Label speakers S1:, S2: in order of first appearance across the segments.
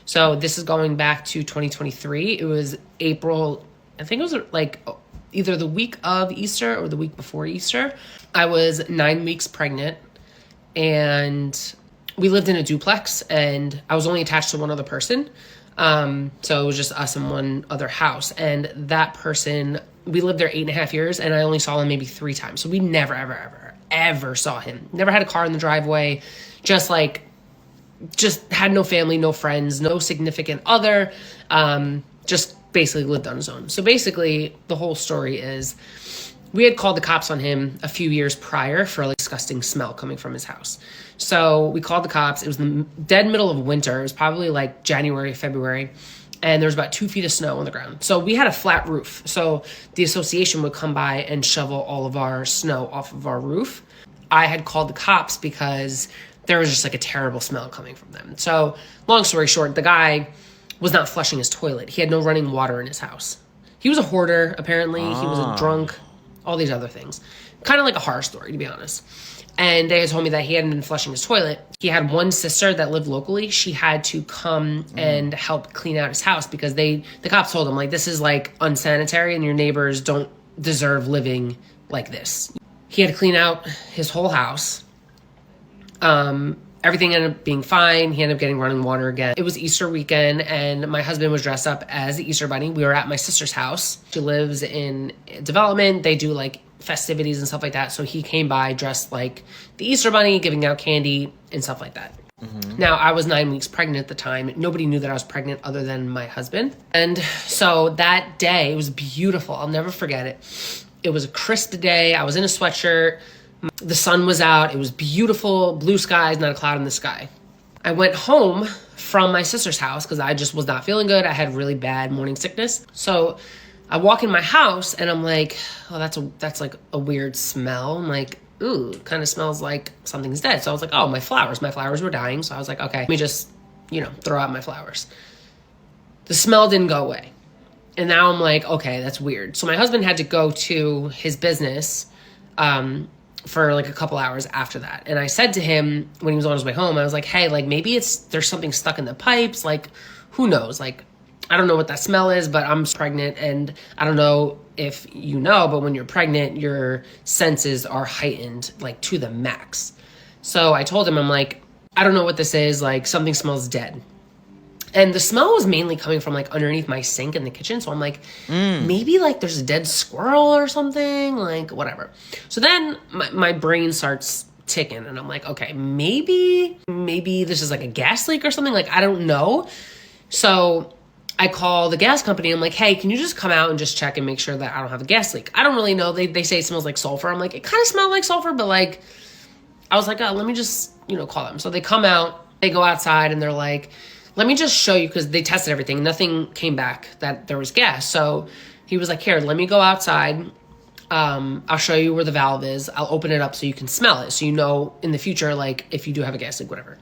S1: So this is going back to 2023. It was April, I think it was like either the week of Easter or the week before Easter. I was 9 weeks pregnant, and we lived in a duplex, and I was only attached to one other person. So it was just us in one other house. And that person, we lived there 8.5 years, and I only saw him maybe 3 times. So we never, ever saw him. Never had a car in the driveway. Just had no family, no friends, no significant other. Just basically lived on his own. So basically the whole story is we had called the cops on him a few years prior for a disgusting smell coming from his house. So we called the cops. It was the dead middle of winter. It was probably like January, February. And there was about 2 feet of snow on the ground. So we had a flat roof. So the association would come by and shovel all of our snow off of our roof. I had called the cops because there was just like a terrible smell coming from them. So long story short, the guy was not flushing his toilet. He had no running water in his house. He was a hoarder, apparently. He was a drunk, all these other things. Kind of like a horror story, to be honest. And they had told me that he hadn't been flushing his toilet. He had one sister that lived locally. She had to come and help clean out his house because the cops told him, like, this is like unsanitary and your neighbors don't deserve living like this. He had to clean out his whole house. Everything ended up being fine. He ended up getting running water again. It was Easter weekend, and my husband was dressed up as the Easter bunny. We were at my sister's house. She lives in development. They do like festivities and stuff like that. So he came by dressed like the Easter bunny, giving out candy and stuff like that. Mm-hmm. Now, I was 9 weeks pregnant at the time. Nobody knew that I was pregnant other than my husband. And so that day, it was beautiful. I'll never forget it. It was a crisp day. I was in a sweatshirt. The sun was out. It was beautiful, blue skies, not a cloud in the sky. I went home from my sister's house because I just was not feeling good. I had really bad morning sickness. So I walk in my house and I'm like, oh, that's like a weird smell. I'm like, ooh, it kind of smells like something's dead. So I was like, oh, my flowers were dying. So I was like, okay, let me just, throw out my flowers. The smell didn't go away. And now I'm like, okay, that's weird. So my husband had to go to his business, for like a couple hours after that. And I said to him when he was on his way home, I was like, hey, like maybe there's something stuck in the pipes. Like, who knows? Like, I don't know what that smell is, but I'm pregnant. And I don't know if you know, but when you're pregnant, your senses are heightened like to the max. So I told him, I'm like, I don't know what this is. Like something smells dead. And the smell was mainly coming from like underneath my sink in the kitchen. So I'm like, maybe like there's a dead squirrel or something, like whatever. So then my brain starts ticking and I'm like, okay, maybe this is like a gas leak or something. Like, I don't know. So I call the gas company. I'm like, hey, can you just come out and just check and make sure that I don't have a gas leak? I don't really know. They say it smells like sulfur. I'm like, it kind of smelled like sulfur, but like, I was like, oh, let me just, call them. So they come out, they go outside and they're like, let me just show you, because they tested everything. Nothing came back that there was gas. So he was like, here, let me go outside. I'll show you where the valve is. I'll open it up so you can smell it. So in the future, like if you do have a gas leak, whatever.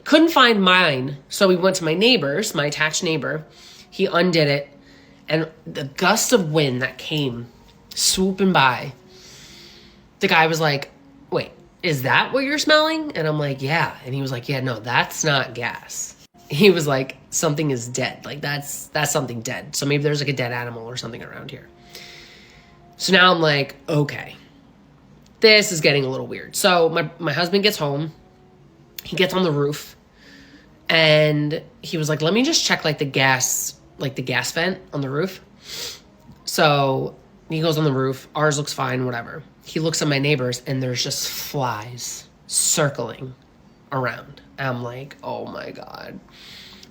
S1: Couldn't find mine. So we went to my neighbor's, my attached neighbor. He undid it. And the gust of wind that came swooping by, the guy was like, wait, is that what you're smelling? And I'm like, yeah. And he was like, yeah, no, that's not gas. He was like, something is dead. Like that's something dead. So maybe there's like a dead animal or something around here. So now I'm like, okay, this is getting a little weird. So my husband gets home. He gets on the roof and he was like, let me just check like the gas vent on the roof. So he goes on the roof. Ours looks fine, whatever. He looks at my neighbor's and there's just flies circling around. I'm like, oh my God,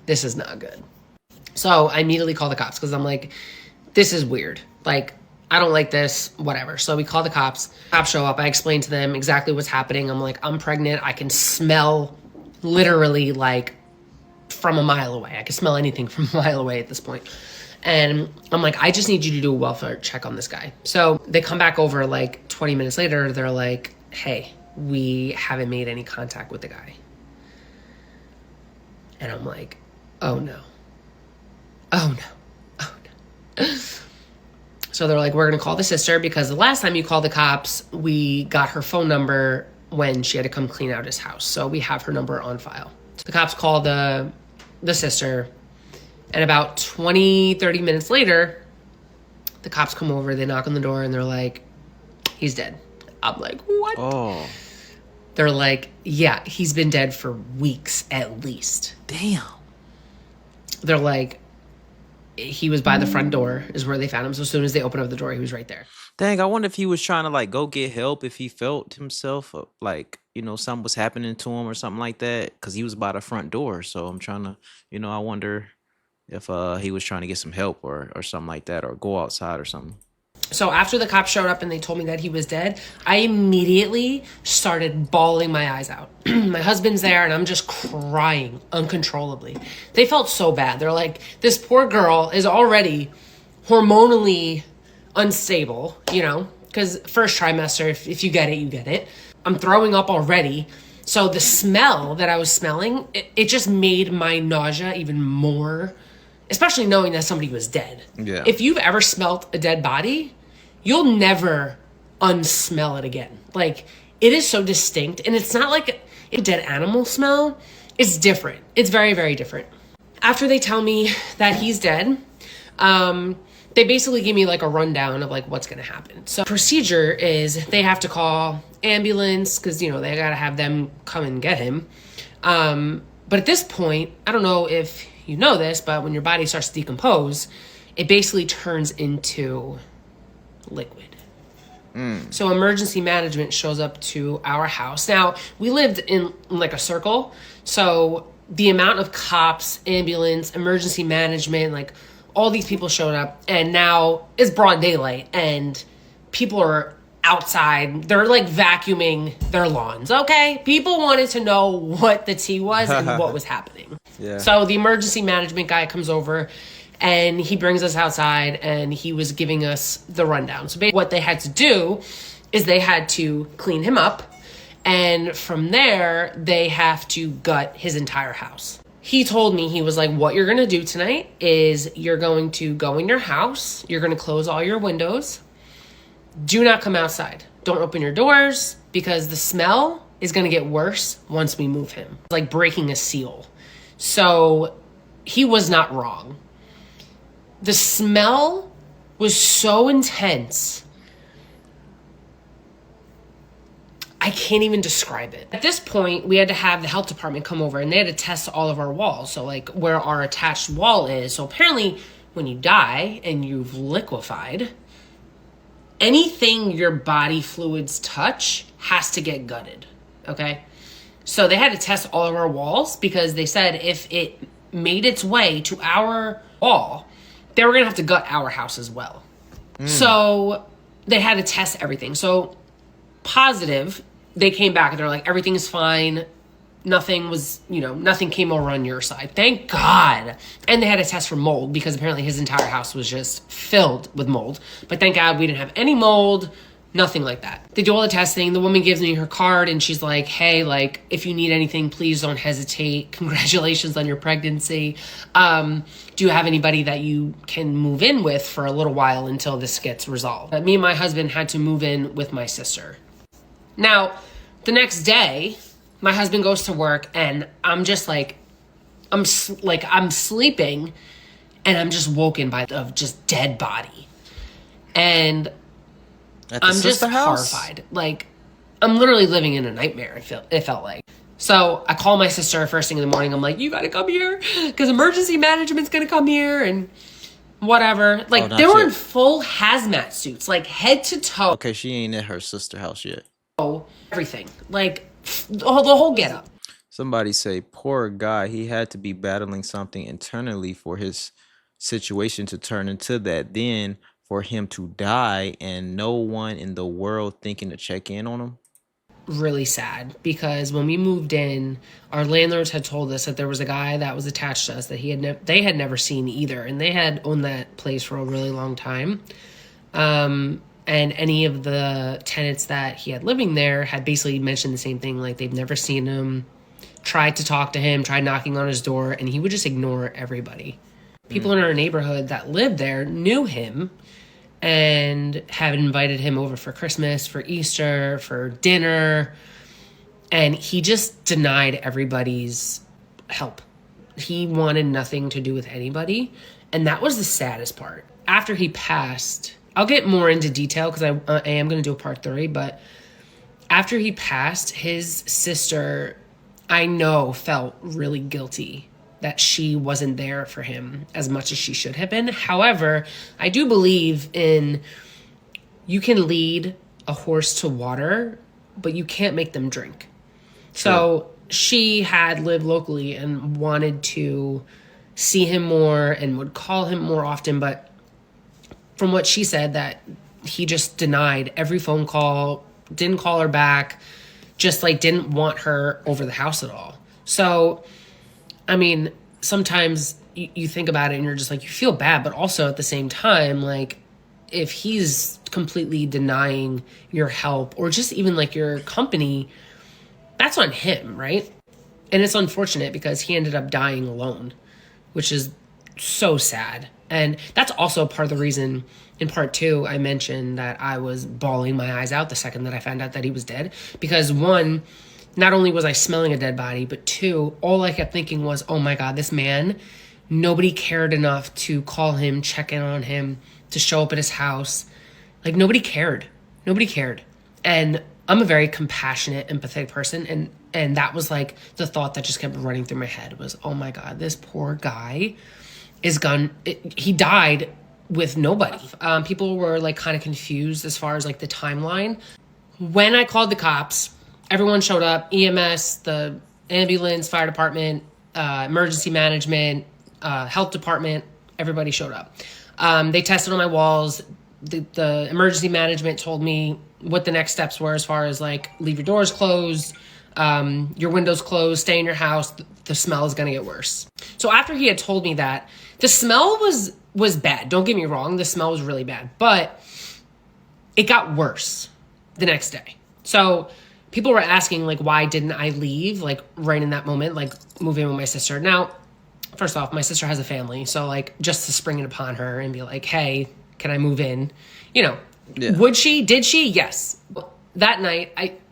S1: this is not good. So I immediately call the cops because I'm like, this is weird. Like, I don't like this, whatever. So we call the cops. Cops show up. I explain to them exactly what's happening. I'm like, I'm pregnant. I can smell literally like from a mile away. I can smell anything from a mile away at this point. And I'm like, I just need you to do a welfare check on this guy. So they come back over like 20 minutes later. They're like, hey, we haven't made any contact with the guy. And I'm like, oh no. Oh no. Oh no. So they're like, we're going to call the sister because the last time you called the cops, we got her phone number when she had to come clean out his house. So we have her number on file. So the cops call the the sister. And about 20, 30 minutes later, the cops come over, they knock on the door, and they're like, he's dead. I'm like, what?
S2: Oh.
S1: They're like, yeah, he's been dead for weeks at least.
S2: Damn.
S1: They're like, he was by the front door is where they found him. So as soon as they opened up the door, he was right there.
S2: Dang, I wonder if he was trying to like go get help, if he felt himself like, something was happening to him or something like that, because he was by the front door. So I'm trying to, I wonder if he was trying to get some help or something like that, or go outside or something.
S1: So after the cops showed up and they told me that he was dead, I immediately started bawling my eyes out. My husband's there and I'm just crying uncontrollably. They felt so bad. They're like, this poor girl is already hormonally unstable, because first trimester, if you get it, you get it. I'm throwing up already. So the smell that I was smelling, it just made my nausea even more, especially knowing that somebody was dead.
S2: Yeah.
S1: If you've ever smelt a dead body, you'll never unsmell it again. Like, it is so distinct, and it's not like a dead animal smell. It's different. It's very, very different. After they tell me that he's dead, they basically give me like a rundown of like what's going to happen. So procedure is they have to call ambulance because, they got to have them come and get him. But at this point, I don't know if you know this, but when your body starts to decompose, it basically turns into liquid. So emergency management shows up to our house. Now, we lived in like a circle. So the amount of cops, ambulance, emergency management, like all these people showed up, and now it's broad daylight and people are outside. They're like vacuuming their lawns. Okay. People wanted to know what the tea was and what was happening.
S2: Yeah.
S1: So the emergency management guy comes over and he brings us outside and he was giving us the rundown. So basically what they had to do is they had to clean him up. And from there, they have to gut his entire house. He told me, he was like, what you're going to do tonight is you're going to go in your house. You're going to close all your windows. Do not come outside. Don't open your doors because the smell is going to get worse once we move him. It's like breaking a seal. So he was not wrong. The smell was so intense. I can't even describe it. At this point, we had to have the health department come over and they had to test all of our walls. So like where our attached wall is. So apparently when you die and you've liquefied, anything your body fluids touch has to get gutted. Okay. So they had to test all of our walls because they said if it made its way to our wall, they were going to have to gut our house as well. So they had to test everything. So positive, they came back and they're like, everything is fine. Nothing was, nothing came over on your side. Thank God. And they had a test for mold because apparently his entire house was just filled with mold. But thank God we didn't have any mold, nothing like that. They do all the testing. The woman gives me her card and she's like, hey, like, if you need anything, please don't hesitate. Congratulations on your pregnancy. Do you have anybody that you can move in with for a little while until this gets resolved? Me and my husband had to move in with my sister. Now, the next day, my husband goes to work and I'm just like, I'm sleeping and I'm just woken by the just dead body. And I'm just horrified. Like, I'm literally living in a nightmare, it felt like. So I call my sister first thing in the morning. I'm like, you got to come here because emergency management's going to come here and whatever. Like, they were in full hazmat suits, like head to toe.
S2: Okay, she ain't at her sister's house yet.
S1: Everything. Like, the whole get up.
S2: Somebody say, poor guy, he had to be battling something internally for his situation to turn into that. Then for him to die and no one in the world thinking to check in on him.
S1: Really sad because when we moved in, our landlords had told us that there was a guy that was attached to us that they had never seen either, and they had owned that place for a really long time. And any of the tenants that he had living there had basically mentioned the same thing, like they've never seen him, tried to talk to him, tried knocking on his door, and he would just ignore everybody. People in our neighborhood that lived there knew him and had invited him over for Christmas, for Easter, for dinner. And he just denied everybody's help. He wanted nothing to do with anybody. And that was the saddest part. After he passed, I'll get more into detail because I am going to do a part 3, but after he passed, his sister, I know, felt really guilty that she wasn't there for him as much as she should have been. However, I do believe in you can lead a horse to water, but you can't make them drink. So she had lived locally and wanted to see him more and would call him more often. But from what she said, that he just denied every phone call, didn't call her back, just like didn't want her over the house at all. So, I mean, sometimes you think about it and you're just like, you feel bad, but also at the same time, like, if he's completely denying your help or just even like your company, that's on him, right? And it's unfortunate because he ended up dying alone, which is so sad. And that's also part of the reason in part 2, I mentioned that I was bawling my eyes out the second that I found out that he was dead. Because 1, not only was I smelling a dead body, but 2, all I kept thinking was, oh my God, this man, nobody cared enough to call him, check in on him, to show up at his house. Like, nobody cared. Nobody cared. And I'm a very compassionate, empathetic person. And that was like the thought that just kept running through my head was, oh my God, this poor guy is gone. He died with nobody. People were like kind of confused as far as like the timeline. When I called the cops, everyone showed up, EMS, the ambulance, fire department, emergency management, health department, everybody showed up. They tested on my walls. The emergency management told me what the next steps were as far as like, leave your doors closed, your windows closed, stay in your house. The smell is going to get worse. So after he had told me that, the smell was bad. Don't get me wrong. The smell was really bad, but it got worse the next day. So people were asking like, why didn't I leave? Like right in that moment, like move in with my sister. Now, first off, my sister has a family. So like just to spring it upon her and be like, hey, can I move in? You know, would she? Did she? Yes. That night,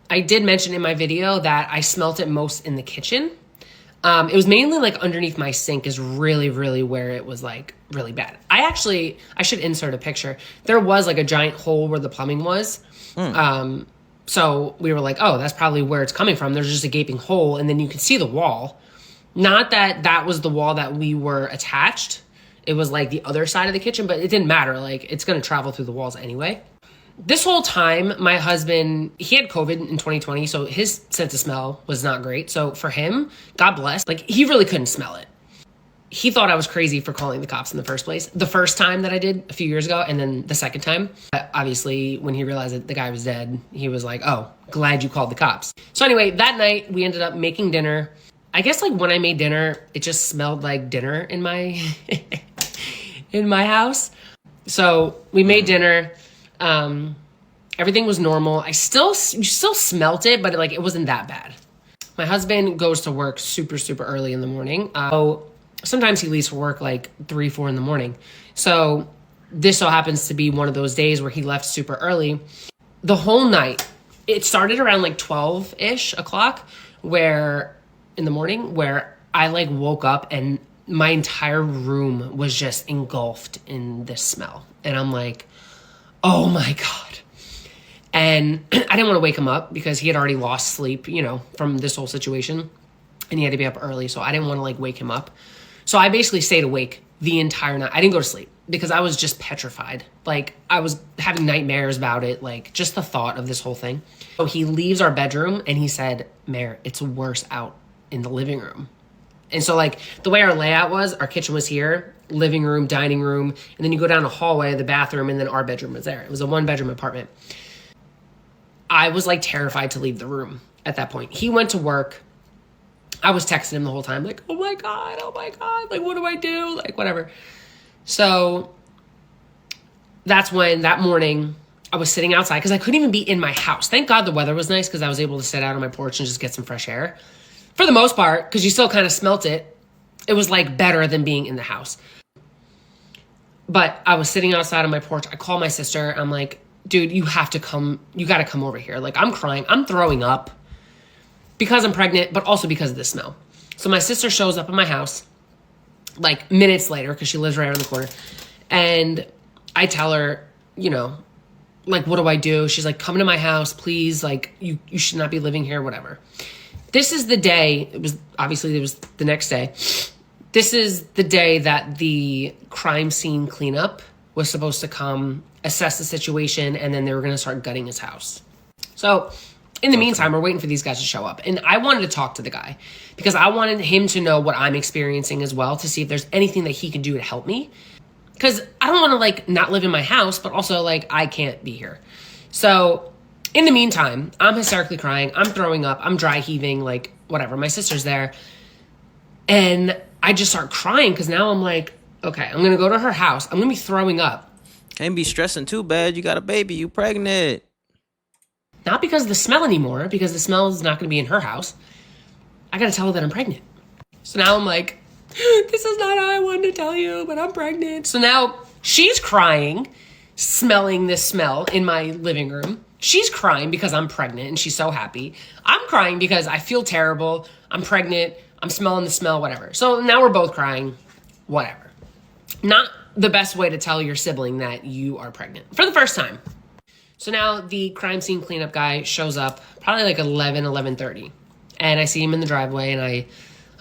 S1: I did mention in my video that I smelt it most in the kitchen. It was mainly like underneath my sink is really, really where it was like really bad. I should insert a picture. There was like a giant hole where the plumbing was. So we were like, oh, that's probably where it's coming from. There's just a gaping hole and then you can see the wall. Not that that was the wall that we were attached. It was like the other side of the kitchen, but it didn't matter. Like it's going to travel through the walls anyway. This whole time, my husband, he had COVID in 2020, so his sense of smell was not great. So for him, God bless, like he really couldn't smell it. He thought I was crazy for calling the cops in the first place. The first time that I did a few years ago, and then the second time, obviously when he realized that the guy was dead, he was like, oh, glad you called the cops. So anyway, that night we ended up making dinner. I guess like when I made dinner, it just smelled like dinner in my, in my house. So we made dinner. Everything was normal. You still smelt it, but it wasn't that bad. My husband goes to work super, super early in the morning. Sometimes he leaves for work like 3, 4 in the morning. So this so happens to be one of those days where he left super early. The whole night, it started around like 12-ish o'clock in the morning where I like woke up and my entire room was just engulfed in this smell. And I'm like, oh my God. And I didn't want to wake him up because he had already lost sleep, from this whole situation. And he had to be up early. So I didn't want to like wake him up. So I basically stayed awake the entire night. I didn't go to sleep because I was just petrified. Like I was having nightmares about it. Like just the thought of this whole thing. So he leaves our bedroom and he said, Mare, it's worse out in the living room. And so like the way our layout was, our kitchen was here, living room, dining room, and then you go down a hallway, the bathroom, and then our bedroom was there. It was a 1-bedroom apartment. I was like terrified to leave the room at that point. He went to work. I was texting him the whole time, like, oh my God, like, what do I do? Like, whatever. So that's when that morning I was sitting outside because I couldn't even be in my house. Thank God the weather was nice because I was able to sit out on my porch and just get some fresh air. For the most part, because you still kind of smelt it, it was like better than being in the house. But I was sitting outside on my porch. I called my sister. I'm like, dude, you have to come. You got to come over here. Like, I'm crying. I'm throwing up because I'm pregnant, but also because of the smell. So my sister shows up at my house. like minutes later, because she lives right around the corner. And I tell her, you know, like, what do I do? She's like, come to my house, please. Like, you should not be living here, whatever. This is the day, it was the next day. This is the day that the crime scene cleanup was supposed to come, assess the situation, and then they were going to start gutting his house. So in the meantime, we're waiting for these guys to show up. And I wanted to talk to the guy because I wanted him to know what I'm experiencing as well, to see if there's anything that he can do to help me. Because I don't want to, like, not live in my house, but also, like, I can't be here. So in the meantime, I'm hysterically crying. I'm throwing up. I'm dry heaving, like, whatever. My sister's there. And I just start crying because now I'm like, okay, I'm going to go to her house. I'm going to be throwing up.
S2: Ain't be stressing too bad. You got a baby. You pregnant.
S1: Not because of the smell anymore, because the smell is not going to be in her house. I got to tell her that I'm pregnant. So now I'm like, this is not how I wanted to tell you, but I'm pregnant. So now she's crying, smelling this smell in my living room. She's crying because I'm pregnant and she's so happy. I'm crying because I feel terrible. I'm pregnant. I'm smelling the smell, whatever. So now we're both crying, whatever. Not the best way to tell your sibling that you are pregnant for the first time. So now the crime scene cleanup guy shows up probably like 11:30. And I see him in the driveway and I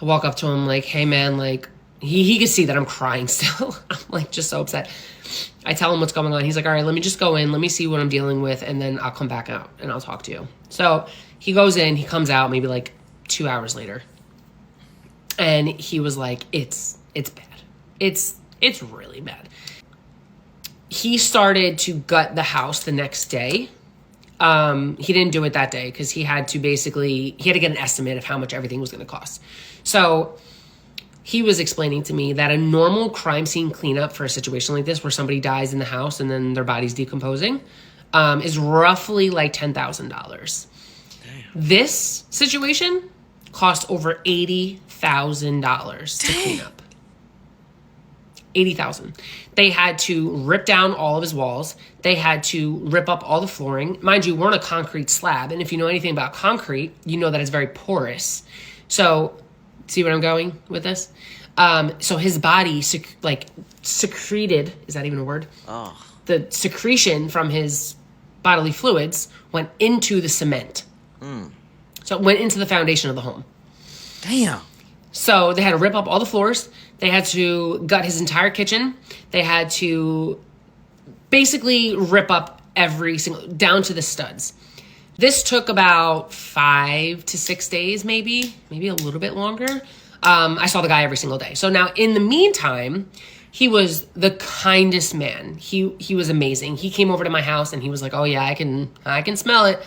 S1: walk up to him like, hey man, like he can see that I'm crying still. I'm like just so upset. I tell him what's going on. He's like, all right, let me just go in. Let me see what I'm dealing with. And then I'll come back out and I'll talk to you. So he goes in, he comes out maybe like 2 hours later. And he was like, it's bad. It's really bad. He started to gut the house the next day. He didn't do it that day because he had to get an estimate of how much everything was going to cost. So he was explaining to me that a normal crime scene cleanup for a situation like this, where somebody dies in the house and then their body's decomposing, is roughly like $10,000. This situation cost over $80,000 to clean up. $80,000. They had to rip down all of his walls. They had to rip up all the flooring. Mind you, we're on a concrete slab. And if you know anything about concrete, you know that it's very porous. So, see where I'm going with this? So his body, secreted, is that even a word?
S2: Oh.
S1: The secretion from his bodily fluids went into the cement. So it went into the foundation of the home.
S2: Damn.
S1: So they had to rip up all the floors. They had to gut his entire kitchen. They had to basically rip up every single, down to the studs. This took about 5 to 6 days, maybe a little bit longer. I saw the guy every single day. So now in the meantime, he was the kindest man. He was amazing. He came over to my house and he was like, oh yeah, I can smell it.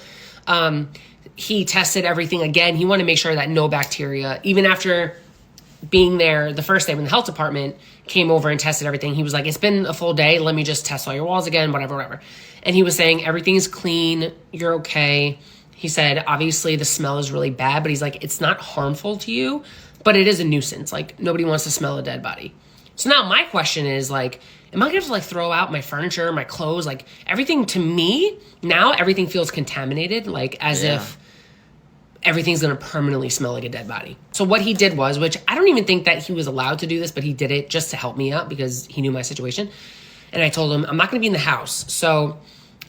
S1: He tested everything again. He wanted to make sure that no bacteria, even after being there the first day when the health department came over and tested everything, he was like, it's been a full day. Let me just test all your walls again, whatever. And he was saying, everything's clean. You're okay. He said, obviously the smell is really bad, but he's like, it's not harmful to you, but it is a nuisance. Like, nobody wants to smell a dead body. So now my question is like, am I going to have to like throw out my furniture, my clothes, like everything? To me, now everything feels contaminated, like as if everything's going to permanently smell like a dead body. So what he did was, which I don't even think that he was allowed to do this, but he did it just to help me out because he knew my situation. And I told him, I'm not going to be in the house. So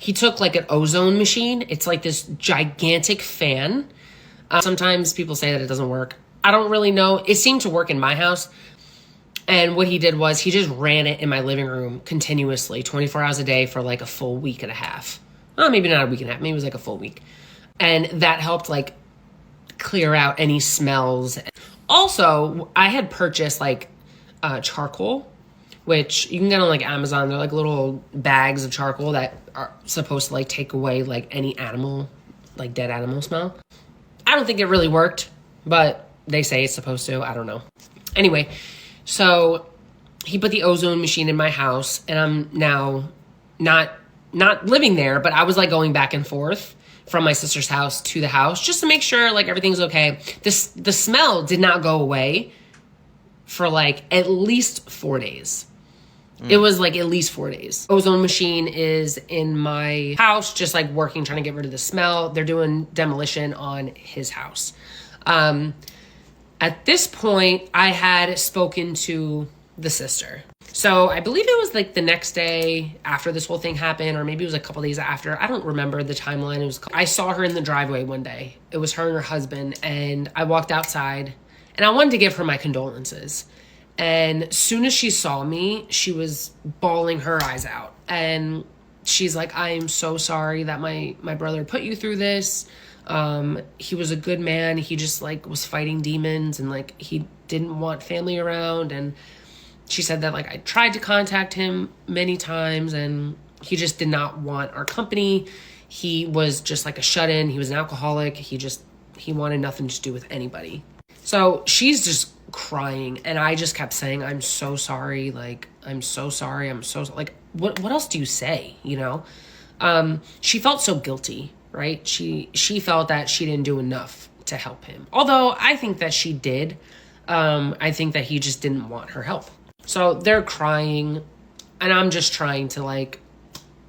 S1: he took like an ozone machine. It's like this gigantic fan. Sometimes people say that it doesn't work. I don't really know. It seemed to work in my house. And what he did was he just ran it in my living room continuously, 24 hours a day for like a full week and a half. Well, maybe not a week and a half. Maybe it was like a full week. And that helped like clear out any smells. Also, I had purchased like charcoal, which you can get on like Amazon. They're like little bags of charcoal that are supposed to like take away like any animal, like dead animal smell. I don't think it really worked, but they say it's supposed to. I don't know. Anyway, so he put the ozone machine in my house, and I'm now not living there, but I was like going back and forth from my sister's house to the house just to make sure like everything's okay. The smell did not go away for like at least 4 days. It was like at least 4 days. Ozone machine is in my house, just like working, trying to get rid of the smell. They're doing demolition on his house. At this point, I had spoken to the sister. So I believe it was like the next day after this whole thing happened, or maybe it was a couple days after. I don't remember the timeline. I saw her in the driveway one day. It was her and her husband, and I walked outside, and I wanted to give her my condolences. And as soon as she saw me, she was bawling her eyes out. And she's like, I am so sorry that my brother put you through this. He was a good man. He just like was fighting demons, and like he didn't want family around. And she said that like I tried to contact him many times, and he just did not want our company. He was just like a shut-in. He was an alcoholic. He wanted nothing to do with anybody. So she's just crying, and I just kept saying, I'm so sorry. Like, I'm so sorry. I'm so like, what else do you say? You know? She felt so guilty, right? She felt that she didn't do enough to help him. Although I think that she did. I think that he just didn't want her help. So they're crying, and I'm just trying to like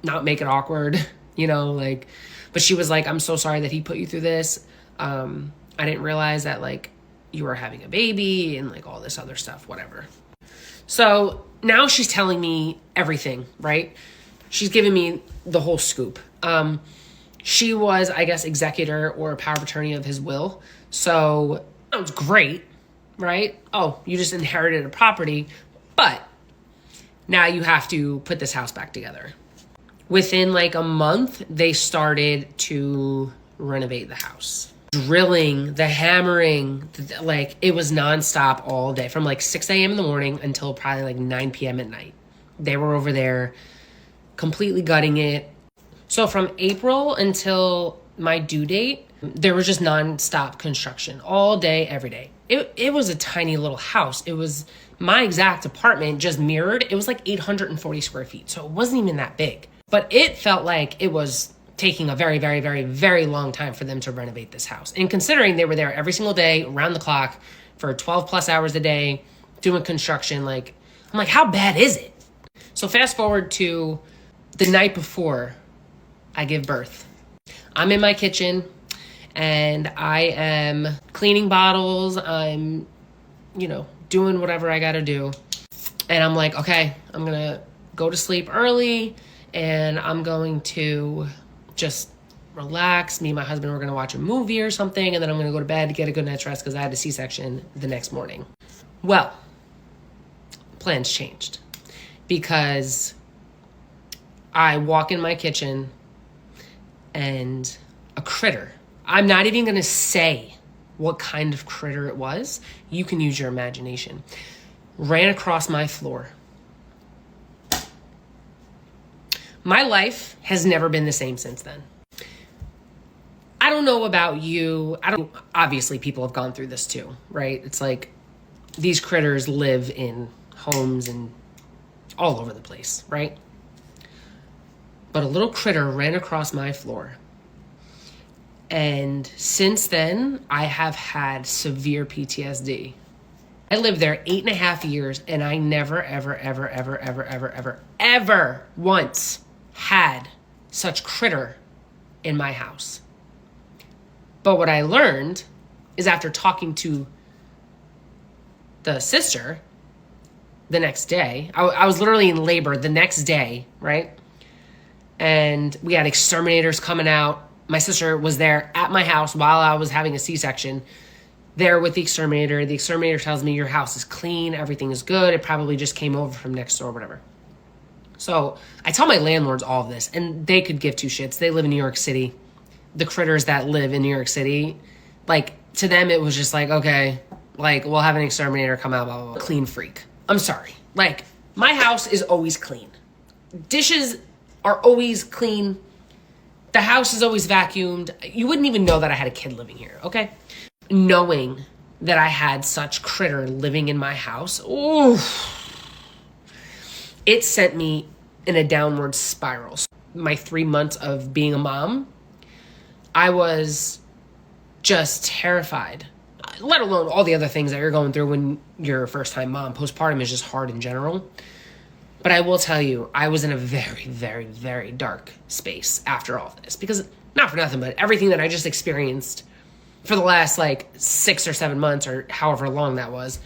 S1: not make it awkward, you know, like, but she was like, I'm so sorry that he put you through this. I didn't realize that like you were having a baby and like all this other stuff, whatever. So now she's telling me everything, right? She's giving me the whole scoop. She was, I guess, executor or power of attorney of his will. So that was great, right? Oh, you just inherited a property, but now you have to put this house back together. Within like a month, they started to renovate the house. Drilling, the hammering, like it was nonstop all day from like 6 a.m. in the morning until probably like 9 p.m. at night. They were over there completely gutting it. So from April until my due date, there was just nonstop construction all day, every day. It was a tiny little house. It was my exact apartment, just mirrored. It was like 840 square feet. So it wasn't even that big. But it felt like it was taking a very, very, very, very long time for them to renovate this house. And considering they were there every single day, around the clock, for 12 plus hours a day, doing construction, like, I'm like, how bad is it? So fast forward to the night before I give birth. I'm in my kitchen, and I am cleaning bottles. I'm, you know, doing whatever I gotta do. And I'm like, okay, I'm gonna go to sleep early, and I'm going to just relax. Me and my husband were gonna watch a movie or something, and then I'm gonna go to bed to get a good night's rest because I had a C-section the next morning. Well, plans changed because I walk in my kitchen and a critter, I'm not even gonna say what kind of critter it was. You can use your imagination, ran across my floor. My life has never been the same since then. I don't know about you. Obviously people have gone through this too, right? It's like these critters live in homes and all over the place, right? But a little critter ran across my floor. And since then, I have had severe PTSD. I lived there 8.5 years, and I never, ever, ever, ever, ever, ever, ever, ever once had such critter in my house. But what I learned is after talking to the sister the next day, I was literally in labor the next day, right? And we had exterminators coming out. My sister was there at my house while I was having a C-section, there with the exterminator. The exterminator tells me your house is clean, everything is good. It probably just came over from next door or whatever. So I tell my landlords all of this, and they could give two shits. They live in New York City. The critters that live in New York City, like to them it was just like, okay, like we'll have an exterminator come out, blah, blah, blah. Clean freak. I'm sorry. Like my house is always clean. Dishes are always clean. The house is always vacuumed. You wouldn't even know that I had a kid living here, okay? Knowing that I had such critter living in my house, ooh, it sent me in a downward spiral. My 3 months of being a mom, I was just terrified, let alone all the other things that you're going through when you're a first-time mom. Postpartum is just hard in general. But I will tell you, I was in a very, very, very dark space after all of this. Because, not for nothing, but everything that I just experienced for the last like 6 or 7 months or however long that was.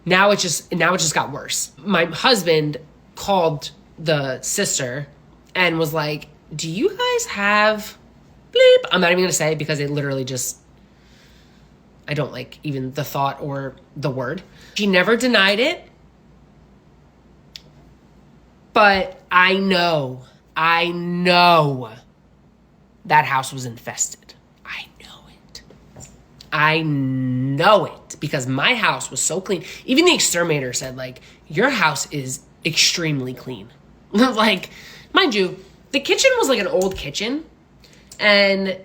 S1: Now it just got worse. My husband called the sister and was like, do you guys have bleep? I'm not even going to say it because it literally just, I don't like even the thought or the word. She never denied it. But I know that house was infested. I know it because my house was so clean. Even the exterminator said, like, your house is extremely clean. Like, mind you, the kitchen was like an old kitchen and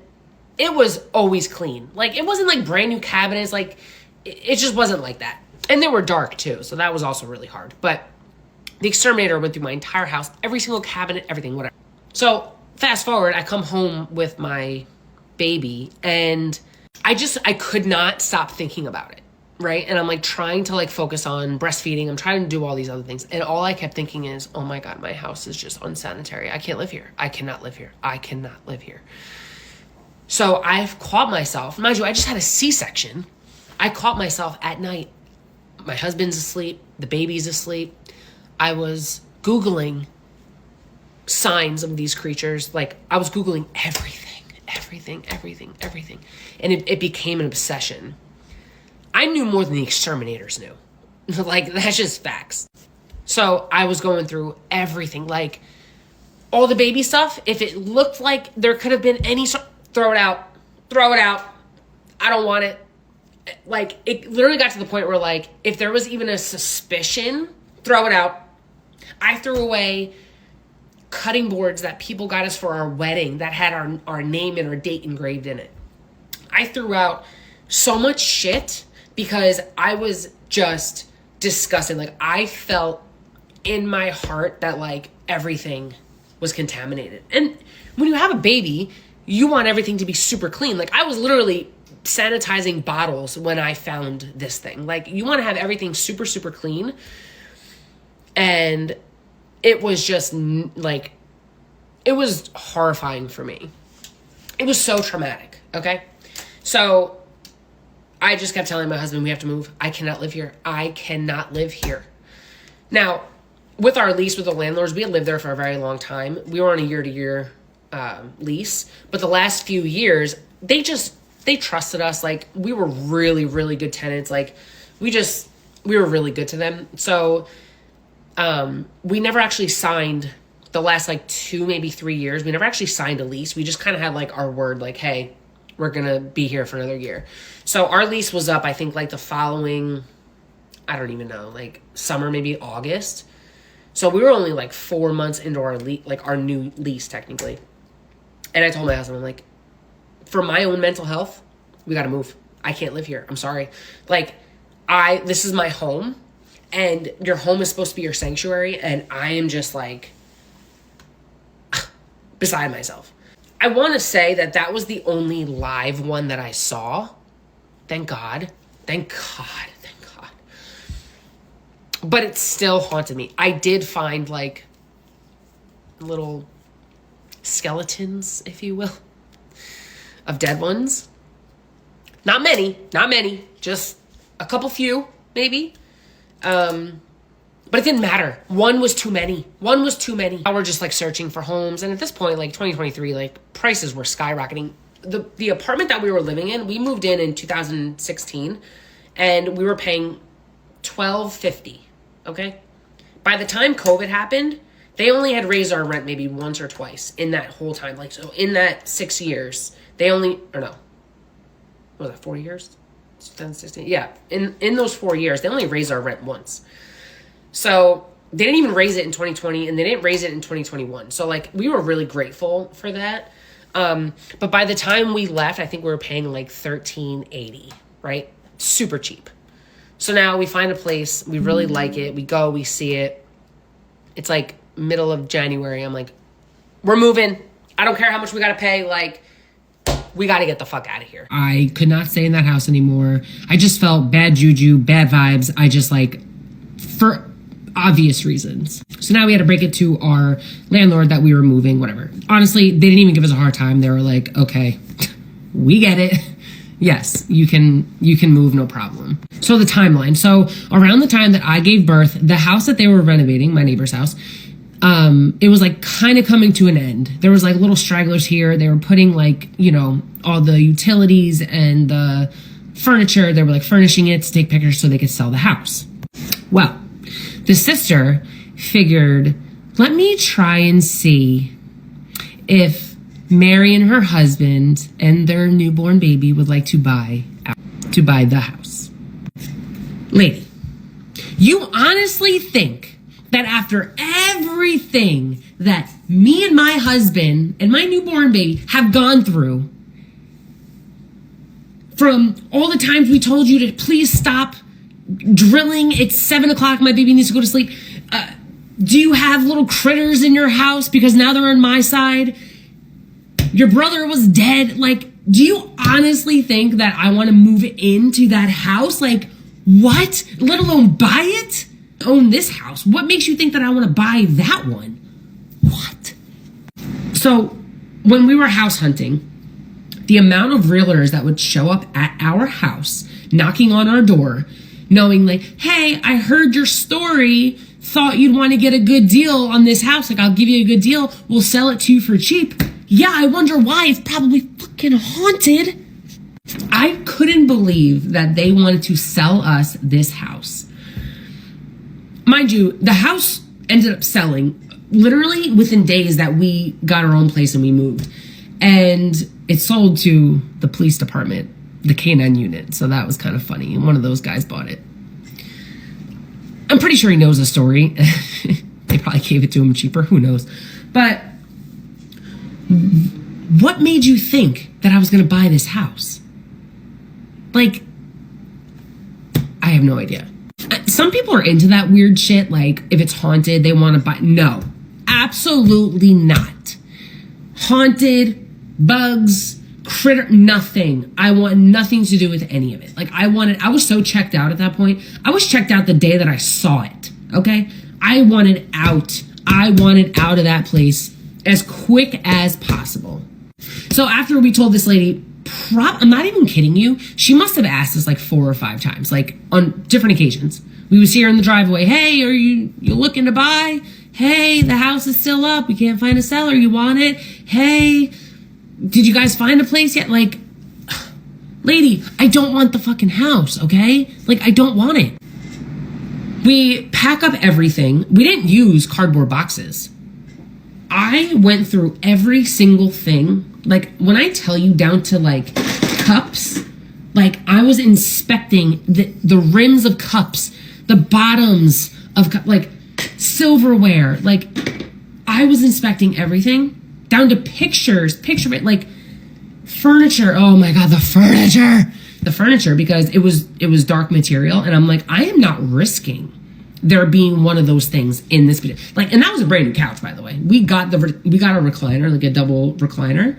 S1: it was always clean. Like, it wasn't like brand new cabinets. Like, it just wasn't like that. And they were dark too. So that was also really hard. But the exterminator went through my entire house, every single cabinet, everything, whatever. So fast forward, I come home with my baby and I could not stop thinking about it, right? And I'm like trying to like focus on breastfeeding. I'm trying to do all these other things. And all I kept thinking is, oh my God, my house is just unsanitary. I can't live here. I cannot live here. I cannot live here. So I've caught myself, mind you, I just had a C-section. I caught myself at night. My husband's asleep. The baby's asleep. I was Googling signs of these creatures. Like I was Googling everything. And it became an obsession. I knew more than the exterminators knew. Like, that's just facts. So I was going through everything. Like, all the baby stuff, if it looked like there could have been any sort, throw it out. I don't want it. Like, it literally got to the point where, like, if there was even a suspicion, throw it out. I threw away cutting boards that people got us for our wedding that had our name and our date engraved in it. I threw out so much shit because I was just disgusted. Like, I felt in my heart that like everything was contaminated. And when you have a baby, you want everything to be super clean. Like, I was literally sanitizing bottles when I found this thing. Like, you want to have everything super, super clean. And it was just like, it was horrifying for me. It was so traumatic, okay? So I just kept telling my husband, we have to move. I cannot live here. I cannot live here. Now, with our lease with the landlords, we had lived there for a very long time. We were on a year-to-year lease. But the last few years, they trusted us. Like, we were really, really good tenants. Like, we were really good to them. So we never actually signed the last like 2, maybe 3 years. We never actually signed a lease. We just kind of had like our word, like, hey, we're going to be here for another year. So our lease was up, I think like the following, I don't even know, like summer, maybe August. So we were only like 4 months into our like our new lease technically. And I told my husband, I'm like, for my own mental health, we got to move. I can't live here. I'm sorry. Like, this is my home. And your home is supposed to be your sanctuary, and I am just like beside myself. I want to say that was the only live one that I saw. Thank God. But it still haunted me. I did find like little skeletons, if you will, of dead ones. Not many, just a couple few, maybe. But it didn't matter. One was too many. Now we're just like searching for homes. And at this point, like 2023, like prices were skyrocketing. The apartment that we were living in, we moved in 2016 and we were paying $1,250. Okay. By the time COVID happened, they only had raised our rent maybe once or twice in that whole time. Like, so in that 6 years, what was that, 4 years? 2016. Yeah. In those 4 years, they only raised our rent once. So they didn't even raise it in 2020 and they didn't raise it in 2021. So like, we were really grateful for that. But by the time we left, I think we were paying like $1,380, right? Super cheap. So now we find a place, we really like it. We go, we see it. It's like middle of January. I'm like, we're moving. I don't care how much we got to pay. Like, we got to get the fuck out of here. I could not stay in that house anymore. I just felt bad juju, bad vibes. I just like, for obvious reasons. So now we had to break it to our landlord that we were moving, whatever. Honestly, they didn't even give us a hard time. They were like, okay, we get it. Yes, you can move, no problem. So the timeline. So around the time that I gave birth, the house that they were renovating, my neighbor's house, it was like kind of coming to an end. There was like little stragglers here. They were putting like, you know, all the utilities and the furniture. They were like furnishing it to take pictures so they could sell the house. Well, the sister figured, let me try and see if Mary and her husband and their newborn baby would like to buy the house. Lady, you honestly think that after everything that me and my husband and my newborn baby have gone through, from all the times we told you to please stop drilling, it's 7 o'clock, my baby needs to go to sleep, do you have little critters in your house because now they're on my side? Your brother was dead. Like, do you honestly think that I want to move into that house? Like, what? Let alone buy it? Own this house? What makes you think that I want to buy that one? What? So, when we were house hunting, the amount of realtors that would show up at our house, knocking on our door, knowing like, hey, I heard your story, thought you'd want to get a good deal on this house. Like, I'll give you a good deal. We'll sell it to you for cheap. Yeah, I wonder why. It's probably fucking haunted. I couldn't believe that they wanted to sell us this house. Mind you, the house ended up selling literally within days that we got our own place and we moved. And it sold to the police department, the K9 unit. So that was kind of funny. And one of those guys bought it. I'm pretty sure he knows the story. They probably gave it to him cheaper. Who knows? But what made you think that I was going to buy this house? Like, I have no idea. Some people are into that weird shit. Like, if it's haunted, they want to buy. No, absolutely not. Haunted, bugs, critter, nothing. I want nothing to do with any of it. Like, I was so checked out at that point. I was checked out the day that I saw it. Okay. I wanted out. I wanted out of that place as quick as possible. So after we told this lady, I'm not even kidding you, she must have asked us like 4 or 5 times, like on different occasions. We would see her in the driveway. Hey, are you looking to buy? Hey, the house is still up. We can't find a seller. You want it? Hey, did you guys find a place yet? Like, lady, I don't want the fucking house, okay? Like, I don't want it. We pack up everything. We didn't use cardboard boxes. I went through every single thing. Like, when I tell you down to like cups, like I was inspecting the rims of cups, the bottoms of like silverware. Like, I was inspecting everything down to picture it, like furniture. Oh my God, the furniture, because it was dark material. And I'm like, I am not risking there being one of those things in this video. Like, and that was a brand new couch, by the way. We got a recliner, like a double recliner,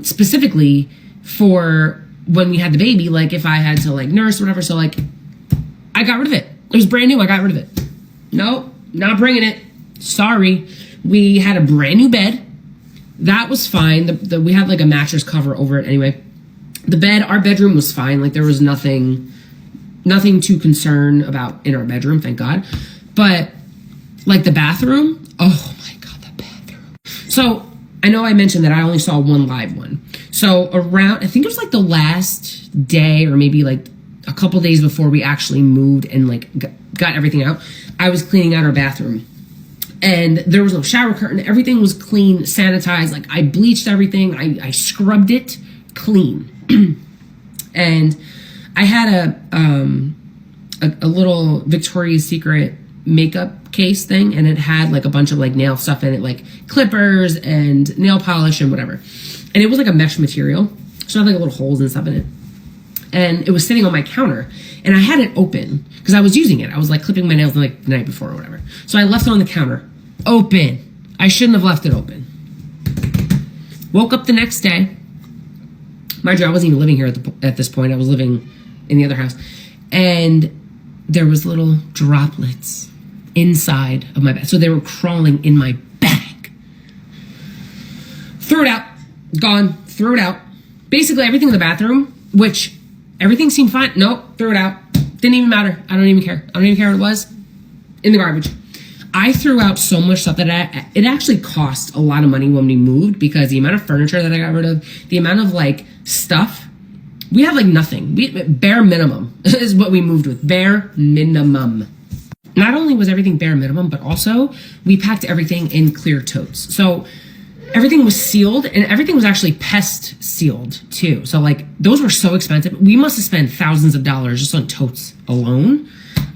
S1: specifically for when we had the baby, like if I had to like nurse or whatever. So like, I got rid of it. It was brand new. I got rid of it. Nope, not bringing it. Sorry. We had a brand new bed. That was fine. We had like a mattress cover over it anyway. The bed, our bedroom was fine. Like, there was nothing to concern about in our bedroom, thank God. But like the bathroom, oh my God, the bathroom. So I know I mentioned that I only saw one live one. So around, I think it was like the last day or maybe like a couple days before we actually moved and like got everything out, I was cleaning out our bathroom. And there was no shower curtain. Everything was clean, sanitized. Like, I bleached everything. I scrubbed it clean. And I had a little Victoria's Secret makeup case thing, and it had like a bunch of like nail stuff in it, like clippers and nail polish and whatever. And it was like a mesh material, so it had like little holes and stuff in it. And it was sitting on my counter, and I had it open because I was using it. I was like clipping my nails like the night before or whatever. So I left it on the counter, open. I shouldn't have left it open. Woke up the next day. Mind you, I wasn't even living here at this point. I was living in the other house. And there was little droplets inside of my bag. So they were crawling in my bag. Threw it out. Gone. Threw it out. Basically, everything in the bathroom which everything seemed fine. Nope, threw it out. Didn't even matter. I don't even care. I don't even care what it was. In the garbage. I threw out so much stuff that it actually cost a lot of money when we moved, because the amount of furniture that I got rid of, the amount of like stuff, we have like nothing. Bare minimum is what we moved with. Bare minimum. Not only was everything bare minimum, but also we packed everything in clear totes. So everything was sealed, and everything was actually pest sealed too. So like those were so expensive. We must have spent thousands of dollars just on totes alone.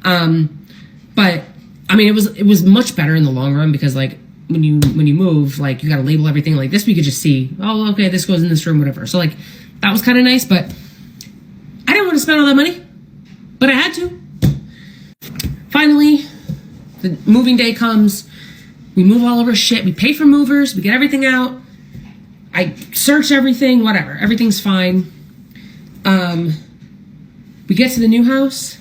S1: But I mean, it was much better in the long run, because like when you move, like you got to label everything. Like this, we could just see, oh, okay, this goes in this room, whatever. So like that was kind of nice, but I didn't want to spend all that money, but I had to. Finally, the moving day comes. We move all of our shit. We pay for movers. We get everything out. I search everything, whatever. Everything's fine. We get to the new house.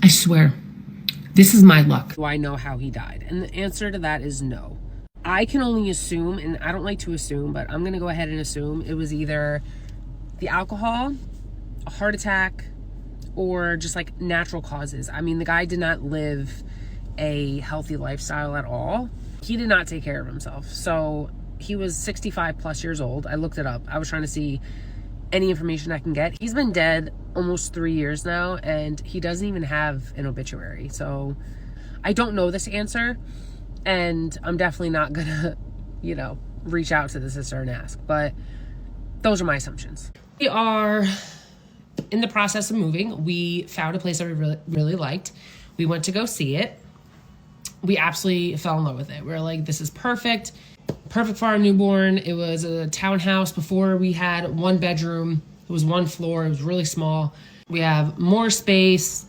S1: I swear, this is my luck. Do I know how he died? And the answer to that is no. I can only assume, and I don't like to assume, but I'm going to go ahead and assume it was either the alcohol, a heart attack, or just like natural causes. I mean, the guy did not live a healthy lifestyle at all. He did not take care of himself. So he was 65 plus years old. I looked it up. I was trying to see any information I can get. He's been dead almost 3 years now, and he doesn't even have an obituary. So I don't know this answer, and I'm definitely not gonna, reach out to the sister and ask, but those are my assumptions. We are in the process of moving. We found a place that we really, really liked. We went to go see it. We absolutely fell in love with it. We were like, this is perfect. Perfect for our newborn. It was a townhouse. Before, we had one bedroom. It was one floor. It was really small. We have more space,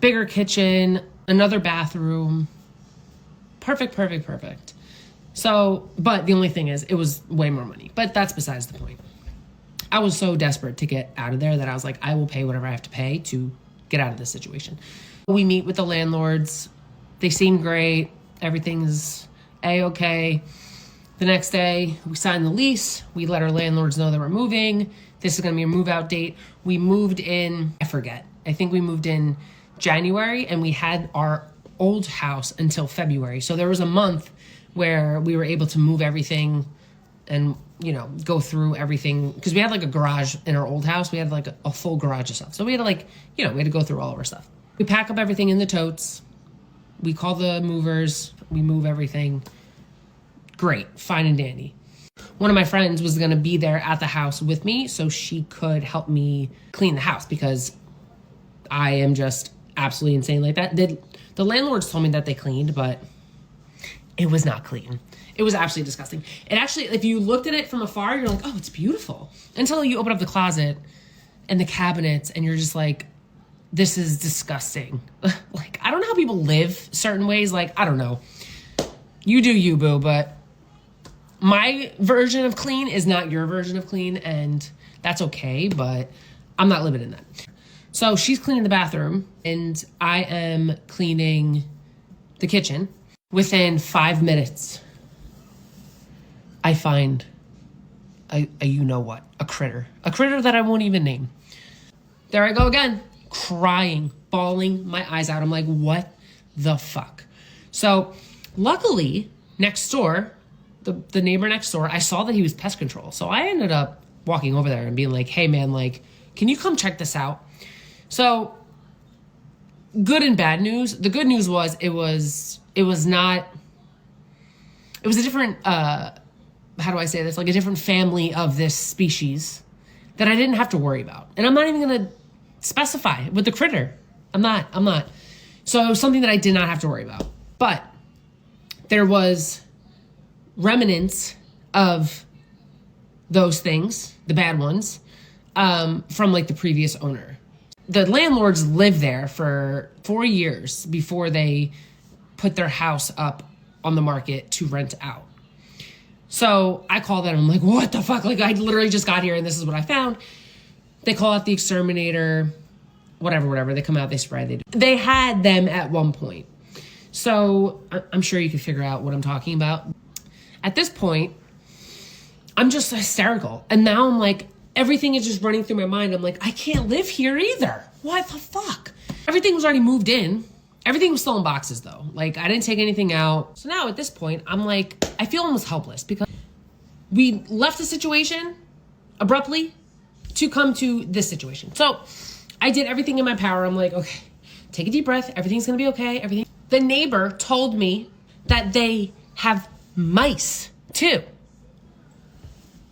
S1: bigger kitchen, another bathroom. Perfect. So, but the only thing is, it was way more money. But that's besides the point. I was so desperate to get out of there that I was like, I will pay whatever I have to pay to get out of this situation. We meet with the landlords. They seem great. Everything's A-okay. The next day, we signed the lease. We let our landlords know that we're moving. This is going to be a move-out date. We moved in, I think we moved in January, and we had our old house until February. So there was a month where we were able to move everything and, go through everything. Because we had like a garage in our old house. We had like a full garage of stuff. So we had to we had to go through all of our stuff. We pack up everything in the totes. We call the movers. We move everything. Great, fine and dandy. One of my friends was going to be there at the house with me so she could help me clean the house, because I am just absolutely insane like that. The landlords told me that they cleaned, but it was not clean. It was absolutely disgusting. It actually, if you looked at it from afar, you're like, oh, it's beautiful. Until you open up the closet and the cabinets and you're just like, this is disgusting. Like, I don't know how people live certain ways. Like, I don't know. You do you, boo, but my version of clean is not your version of clean, and that's okay, but I'm not living in that. So she's cleaning the bathroom, and I am cleaning the kitchen. Within 5 minutes, I find a you-know-what, a critter that I won't even name. There I go again, crying, bawling my eyes out. I'm like, what the fuck? So luckily, next door, the neighbor next door, I saw that he was pest control. So I ended up walking over there and being like, hey man, like, can you come check this out? So good and bad news. The good news was it was a different, how do I say this? Like a different family of this species that I didn't have to worry about. And I'm not even going to specify with the critter. I'm not. So it was something that I did not have to worry about. But there was remnants of those things, the bad ones, from like the previous owner. The landlords lived there for 4 years before they put their house up on the market to rent out. So I call them, I'm like, what the fuck? Like, I literally just got here and this is what I found. They call out the exterminator, whatever. They come out, they spray. They had them at one point. So I'm sure you can figure out what I'm talking about. At this point, I'm just hysterical. And now I'm like, everything is just running through my mind. I'm like, I can't live here either. What the fuck? Everything was already moved in. Everything was still in boxes though. Like I didn't take anything out. So now at this point, I'm like, I feel almost helpless because we left the situation abruptly to come to this situation. So I did everything in my power. I'm like, okay, take a deep breath. Everything's gonna be okay. Everything. The neighbor told me that they have mice too.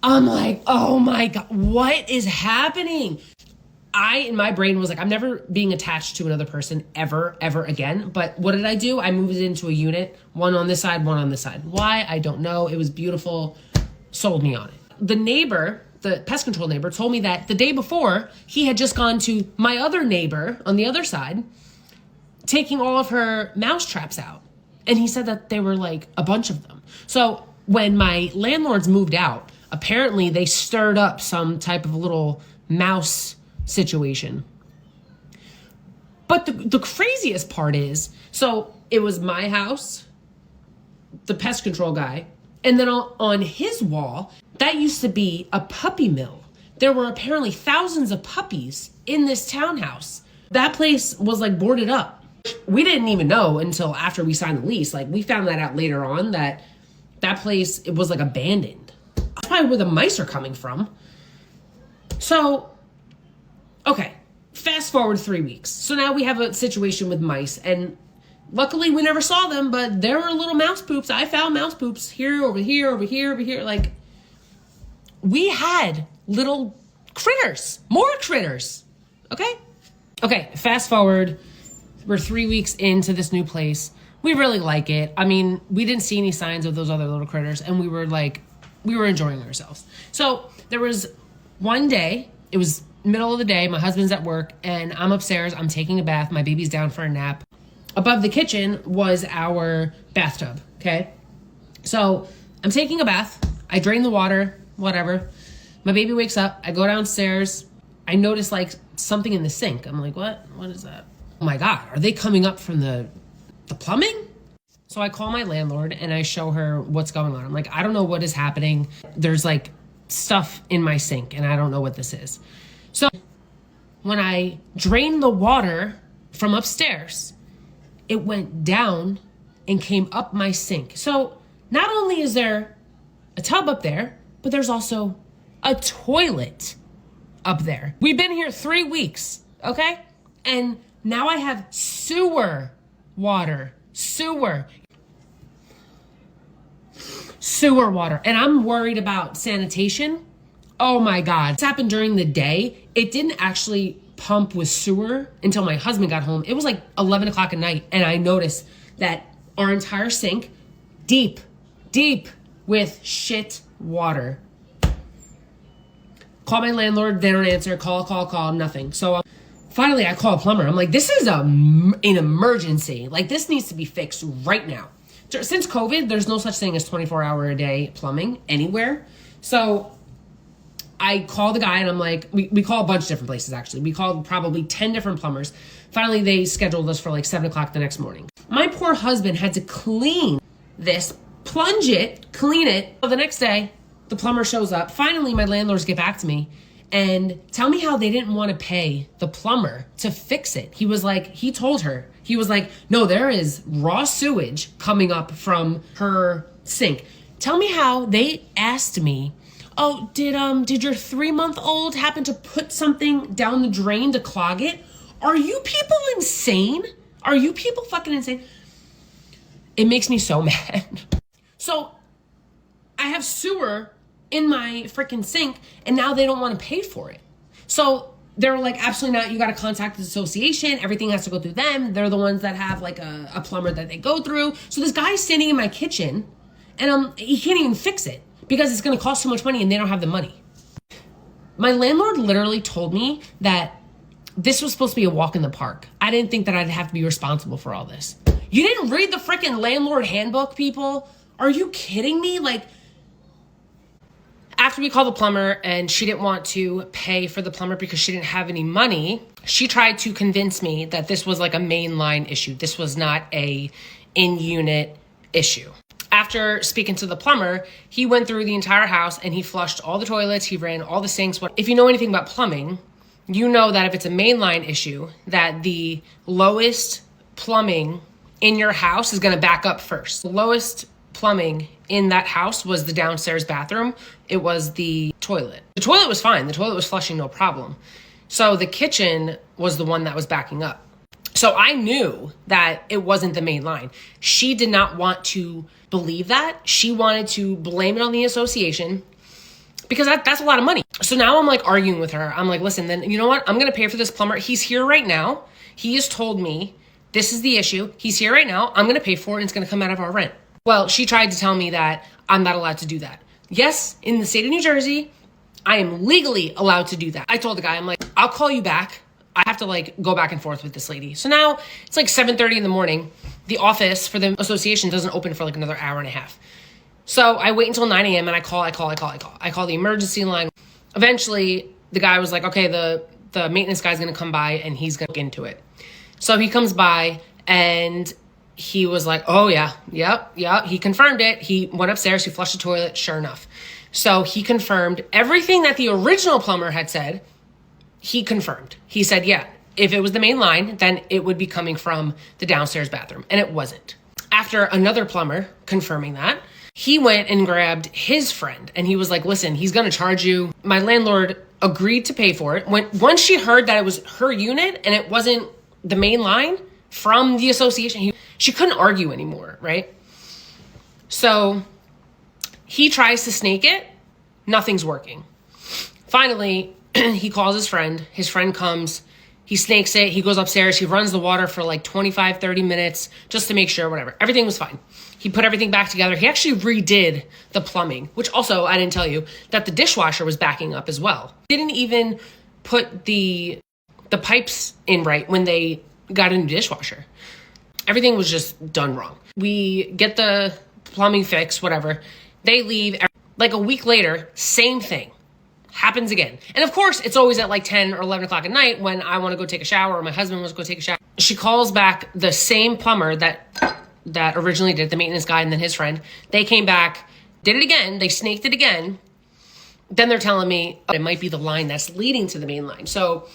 S1: I'm like, oh my God, what is happening? In my brain was like, I'm never being attached to another person ever again. But what did I do? I moved it into a unit, one on this side, one on this side. Why? I don't know. It was beautiful. Sold me on it. The neighbor, the pest control neighbor, told me that the day before, he had just gone to my other neighbor on the other side, taking all of her mouse traps out. And he said that there were like a bunch of them. So when my landlords moved out, apparently they stirred up some type of little mouse situation. But the craziest part is, so it was my house, the pest control guy, and then on his wall, that used to be a puppy mill. There were apparently thousands of puppies in this townhouse. That place was like boarded up. We didn't even know until after we signed the lease. Like we found that out later on that place, it was like abandoned. That's probably where the mice are coming from. So, okay, fast forward 3 weeks. So now we have a situation with mice, and luckily we never saw them, but there were little mouse poops. I found mouse poops here, over here, over here, over here. Like, we had little critters, more critters, okay? Okay, fast forward. We're 3 weeks into this new place. We really like it. I mean, we didn't see any signs of those other little critters, and we were enjoying ourselves. So there was one day, it was middle of the day, my husband's at work, and I'm upstairs, I'm taking a bath, my baby's down for a nap. Above the kitchen was our bathtub, okay? So I'm taking a bath, I drain the water, whatever. My baby wakes up, I go downstairs, I notice like something in the sink. I'm like, what? What is that? Oh my God, are they coming up from the plumbing? So I call my landlord and I show her what's going on. I'm like, I don't know what is happening. There's like stuff in my sink and I don't know what this is. So when I drained the water from upstairs, it went down and came up my sink. So not only is there a tub up there, but there's also a toilet up there. We've been here 3 weeks, okay? And now I have sewer water. Sewer water. And I'm worried about sanitation. Oh my God. This happened during the day. It didn't actually pump with sewer until my husband got home. It was like 11 o'clock at night. And I noticed that our entire sink, deep with shit water. Call my landlord. They don't answer. Call, nothing. So finally I call a plumber. I'm like, this is an emergency. Like this needs to be fixed right now. Since COVID, there's no such thing as 24-hour-a-day plumbing anywhere. So I call the guy and I'm like, we call a bunch of different places actually. We called probably 10 different plumbers. Finally, they scheduled us for like 7 o'clock the next morning. My poor husband had to clean this, plunge it, clean it. So the next day, the plumber shows up. Finally, my landlords get back to me and tell me how they didn't want to pay the plumber to fix it. He was like, he told her, he was like, no, there is raw sewage coming up from her sink. Tell me how they asked me, oh, did your 3-month-old happen to put something down the drain to clog it? Are you people insane? Are you people fucking insane? It makes me so mad. So I have sewer in my freaking sink and now they don't want to pay for it. So they're like, absolutely not. You got to contact the association. Everything has to go through them. They're the ones that have like a plumber that they go through. So this guy's standing in my kitchen and he can't even fix it because it's going to cost too much money and they don't have the money. My landlord literally told me that this was supposed to be a walk in the park. I didn't think that I'd have to be responsible for all this. You didn't read the freaking landlord handbook, people? Are you kidding me? Like, after we called the plumber and she didn't want to pay for the plumber because she didn't have any money, she tried to convince me that this was like a mainline issue. This was not a in-unit issue. after speaking to the plumber, he went through the entire house and he flushed all the toilets, he ran all the sinks. If you know anything about plumbing, you know that if it's a mainline issue, that the lowest plumbing in your house is going to back up first. The lowest plumbing in that house was the downstairs bathroom. It was the toilet. The toilet was fine. The toilet was flushing, no problem. So the kitchen was the one that was backing up. So I knew that it wasn't the main line. She did not want to believe that. She wanted to blame it on the association because that's a lot of money. So now I'm like arguing with her. I'm like, listen, then you know what? I'm going to pay for this plumber. He's here right now. He has told me this is the issue. He's here right now. I'm going to pay for it and it's going to come out of our rent. Well, she tried to tell me that I'm not allowed to do that. Yes, in the state of New Jersey, I am legally allowed to do that. I told the guy, I'm like, I'll call you back. I have to like go back and forth with this lady. So now it's like 7:30 in the morning. The office for the association doesn't open for like another hour and a half. So I wait until 9 a.m. and I call the emergency line. Eventually the guy was like, okay, the maintenance guy's going to come by and he's going to look into it. So he comes by and he was like, oh yeah, yep. He confirmed it. He went upstairs, he flushed the toilet, sure enough. So he confirmed everything that the original plumber had said. He confirmed. He said, yeah, if it was the main line, then it would be coming from the downstairs bathroom. And it wasn't. After another plumber confirming that, he went and grabbed his friend and he was like, listen, he's going to charge you. My landlord agreed to pay for it. Once she heard that it was her unit and it wasn't the main line from the association, she couldn't argue anymore, right? So he tries to snake it. Nothing's working. Finally, he calls his friend. His friend comes. He snakes it. He goes upstairs. He runs the water for like 25, 30 minutes just to make sure, whatever. Everything was fine. He put everything back together. He actually redid the plumbing, which also, I didn't tell you, that the dishwasher was backing up as well. Didn't even put the pipes in right when they got a new dishwasher. Everything was just done wrong. We get the plumbing fixed, whatever. They leave. Like a week later, same thing. Happens again. And of course, it's always at like 10 or 11 o'clock at night when I want to go take a shower or my husband wants to go take a shower. She calls back the same plumber that originally did, the maintenance guy and then his friend. They came back, did it again. They snaked it again. Then they're telling me it might be the line that's leading to the main line. So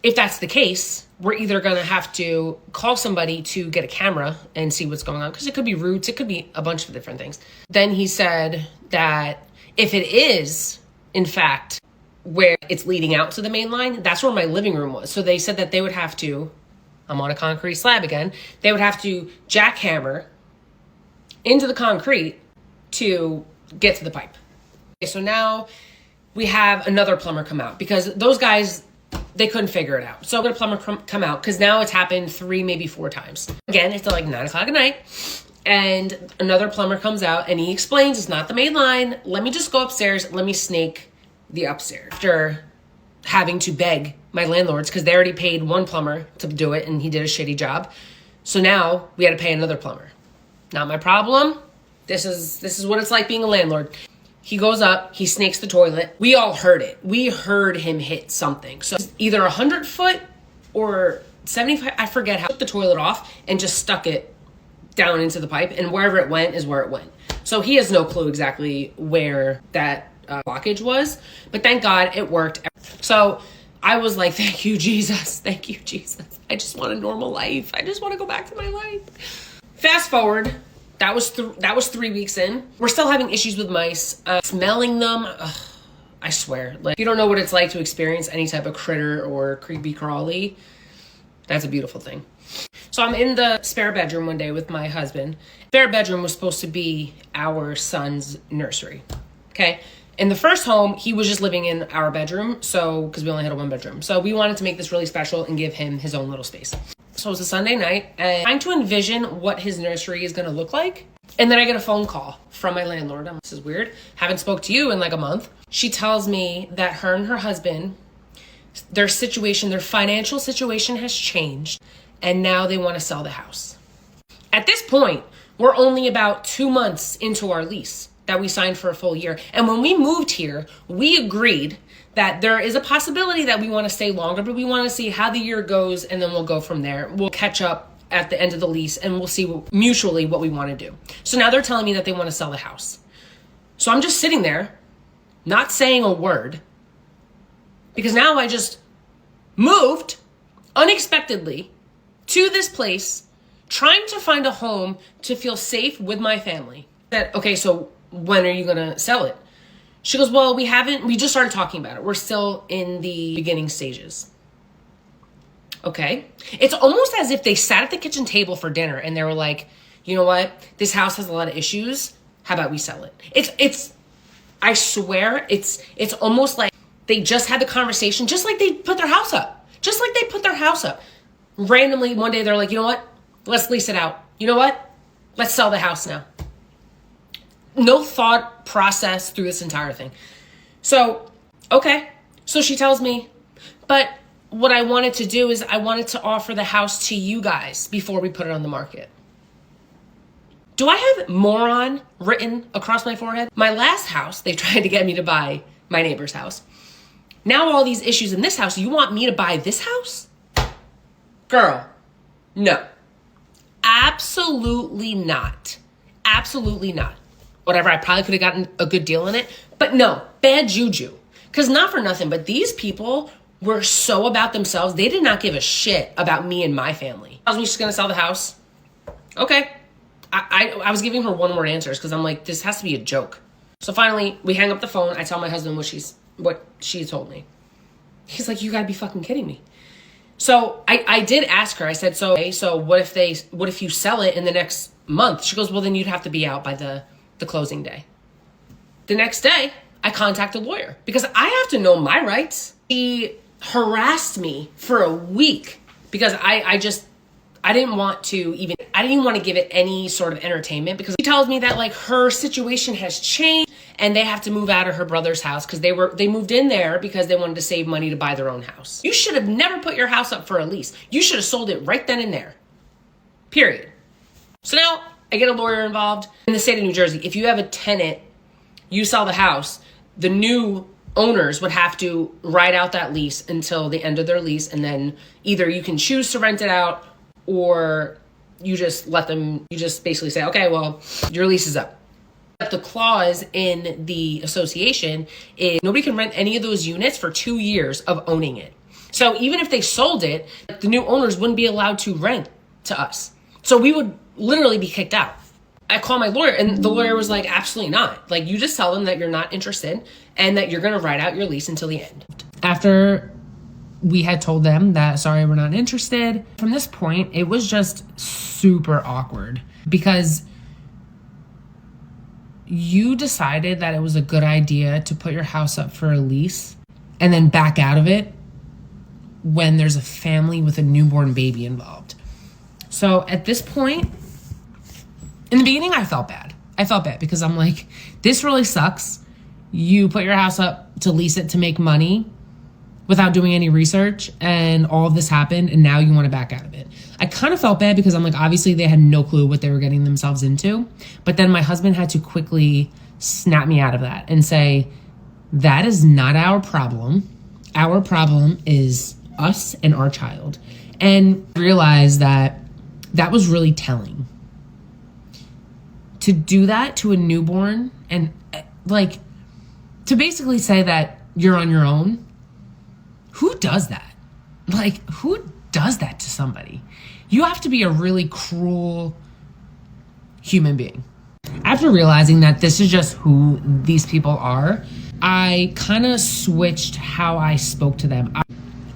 S1: if that's the case, we're either going to have to call somebody to get a camera and see what's going on, because it could be roots. It could be a bunch of different things. Then he said that if it is, in fact, where it's leading out to the main line, that's where my living room was. So they said that they would have to, I'm on a concrete slab again, they would have to jackhammer into the concrete to get to the pipe. Okay, so now we have another plumber come out because those guys, they couldn't figure it out. So I'm going to plumber come out because now it's happened 3, maybe 4 times. Again, it's like 9 o'clock at night. And another plumber comes out and he explains it's not the main line. Let me just go upstairs. Let me snake the upstairs. After having to beg my landlords because they already paid one plumber to do it and he did a shitty job. So now we had to pay another plumber. Not my problem. This is what it's like being a landlord. He goes up, he snakes the toilet. We all heard it. We heard him hit something. So either 100 foot or 75, I forget how, took the toilet off and just stuck it down into the pipe, and wherever it went is where it went. So he has no clue exactly where that blockage was, but thank God it worked. So I was like, thank you, Jesus. Thank you, Jesus. I just want a normal life. I just want to go back to my life. Fast forward, that was 3 weeks in. We're still having issues with mice. Smelling them, I swear. Like, you don't know what it's like to experience any type of critter or creepy crawly. That's a beautiful thing. So I'm in the spare bedroom one day with my husband. Spare bedroom was supposed to be our son's nursery. Okay. In the first home, he was just living in our bedroom. So, because we only had a 1 bedroom. So we wanted to make this really special and give him his own little space. So it was a Sunday night and trying to envision what his nursery is going to look like. And then I get a phone call from my landlord. I'm like, this is weird. Haven't spoke to you in like a month. She tells me that her and her husband, their financial situation has changed. And now they want to sell the house. At this point, we're only about 2 months into our lease that we signed for a full year. And when we moved here, we agreed that there is a possibility that we want to stay longer, but we want to see how the year goes and then we'll go from there. We'll catch up at the end of the lease and we'll see mutually what we want to do. So now they're telling me that they want to sell the house. So I'm just sitting there, not saying a word, because now I just moved unexpectedly to this place, trying to find a home to feel safe with my family. That, okay, so when are you going to sell it? She goes, well, we just started talking about it. We're still in the beginning stages. Okay. It's almost as if they sat at the kitchen table for dinner and they were like, you know what? This house has a lot of issues. How about we sell it? I swear, it's almost like they just had the conversation, just like they put their house up. Just like they put their house up. Randomly, one day they're like, you know what? Let's lease it out. You know what? Let's sell the house now. No thought process through this entire thing. So, okay. So she tells me, but what I wanted to do is I wanted to offer the house to you guys before we put it on the market. Do I have moron written across my forehead? My last house, they tried to get me to buy my neighbor's house. Now all these issues in this house, you want me to buy this house? Girl, no. Absolutely not. Absolutely not. Whatever, I probably could have gotten a good deal on it. But no, bad juju. Because not for nothing, but these people were so about themselves. They did not give a shit about me and my family. I was just going to sell the house. Okay. I was giving her one-word answers because I'm like, this has to be a joke. So finally, we hang up the phone. I tell my husband what she told me. He's like, you got to be fucking kidding me. So I did ask her. I said, so what if you sell it in the next month? She goes, well, then you'd have to be out by the closing day. The next day, I contact a lawyer because I have to know my rights. He harassed me for a week because I didn't want to give it any sort of entertainment because she tells me that like her situation has changed and they have to move out of her brother's house because they moved in there because they wanted to save money to buy their own house. You should have never put your house up for a lease. You should have sold it right then and there. Period. So now I get a lawyer involved. In the state of New Jersey, if you have a tenant, you sell the house, the new owners would have to ride out that lease until the end of their lease. And then either you can choose to rent it out or you just basically say, okay, well, your lease is up. But the clause in the association is nobody can rent any of those units for 2 years of owning it. So even if they sold it, the new owners wouldn't be allowed to rent to us. So we would literally be kicked out. I called my lawyer and the lawyer was like, absolutely not. Like, you just tell them that you're not interested and that you're going to ride out your lease until the end. After we had told them that, sorry, we're not interested, from this point, it was just super awkward because you decided that it was a good idea to put your house up for a lease and then back out of it when there's a family with a newborn baby involved. So at this point, in the beginning, I felt bad. Because I'm like, this really sucks. You put your house up to lease it to make money without doing any research, and all of this happened, and now you want to back out of it. I kind of felt bad because I'm like, obviously they had no clue what they were getting themselves into. But then my husband had to quickly snap me out of that and say, that is not our problem. Our problem is us and our child. And realize that was really telling. To do that to a newborn and like to basically say that you're on your own. Who does that? Like, who does that to somebody? You have to be a really cruel human being. After realizing that this is just who these people are, I kind of switched how I spoke to them.